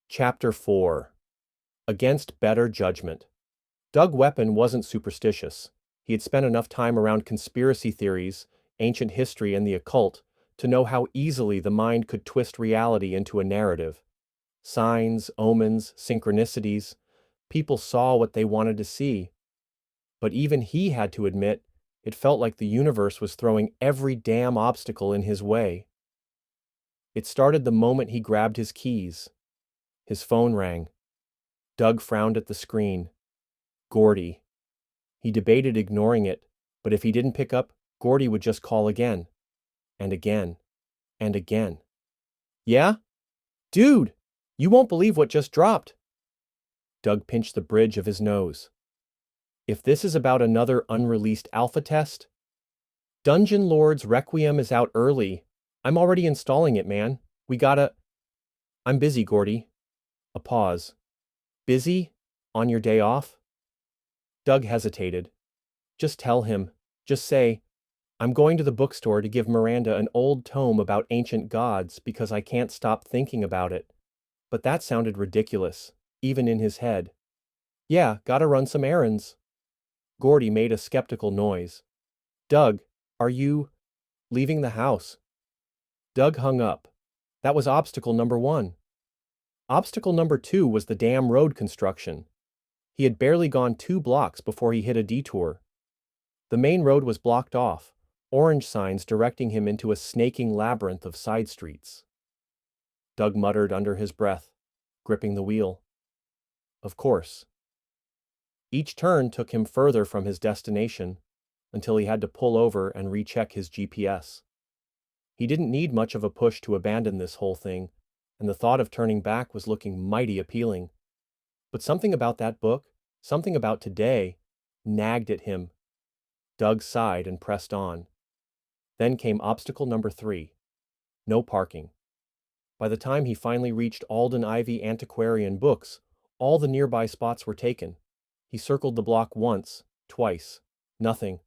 Chapter 4. Against Better Judgment. Doug Weapon wasn't superstitious. He had spent enough time around conspiracy theories, ancient history, and the occult to know how easily the mind could twist reality into a narrative. Signs, omens, synchronicities. People saw what they wanted to see. But even he had to admit, it felt like the universe was throwing every damn obstacle in his way. It started the moment he grabbed his keys. His phone rang. Doug frowned at the screen. Gordy. He debated ignoring it, but if he didn't pick up, Gordy would just call again. And again. And again. Yeah? Dude! You won't believe what just dropped. Doug pinched the bridge of his nose. If this is about another unreleased alpha test? Dungeon Lord's Requiem is out early. I'm already installing it, man. We gotta... I'm busy, Gordy. A pause. Busy? On your day off? Doug hesitated. Just tell him. Just say, I'm going to the bookstore to give Miranda an old tome about ancient gods because I can't stop thinking about it. But that sounded ridiculous, even in his head. Yeah, gotta run some errands. Gordy made a skeptical noise. Doug, are you leaving the house? Doug hung up. That was obstacle number 1. Obstacle number 2 was the damn road construction. He had barely gone 2 blocks before he hit a detour. The main road was blocked off, orange signs directing him into a snaking labyrinth of side streets. Doug muttered under his breath, gripping the wheel. Of course. Each turn took him further from his destination, until he had to pull over and recheck his GPS. He didn't need much of a push to abandon this whole thing, and the thought of turning back was looking mighty appealing. But something about that book, something about today, nagged at him. Doug sighed and pressed on. Then came obstacle number 3. No parking. By the time he finally reached Alden Ivy Antiquarian Books, all the nearby spots were taken. He circled the block once, twice. Nothing.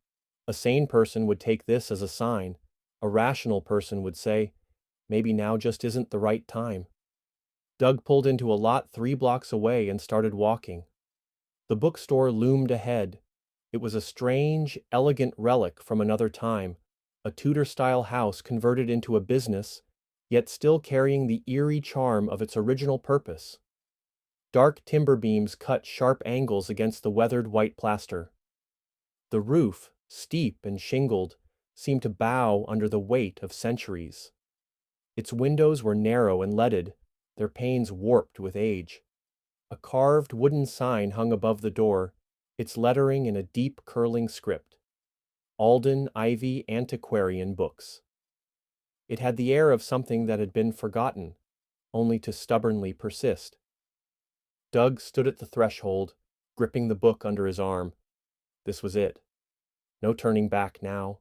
A sane person would take this as a sign. A rational person would say, maybe now just isn't the right time. Doug pulled into a lot 3 blocks away and started walking. The bookstore loomed ahead. It was a strange, elegant relic from another time, a Tudor-style house converted into a business, yet still carrying the eerie charm of its original purpose. Dark timber beams cut sharp angles against the weathered white plaster. The roof, steep and shingled, seemed to bow under the weight of centuries. Its windows were narrow and leaded, their panes warped with age. A carved wooden sign hung above the door, its lettering in a deep curling script. Alden Ivy Antiquarian Books. It had the air of something that had been forgotten, only to stubbornly persist. Doug stood at the threshold, gripping the book under his arm. This was it. No turning back now.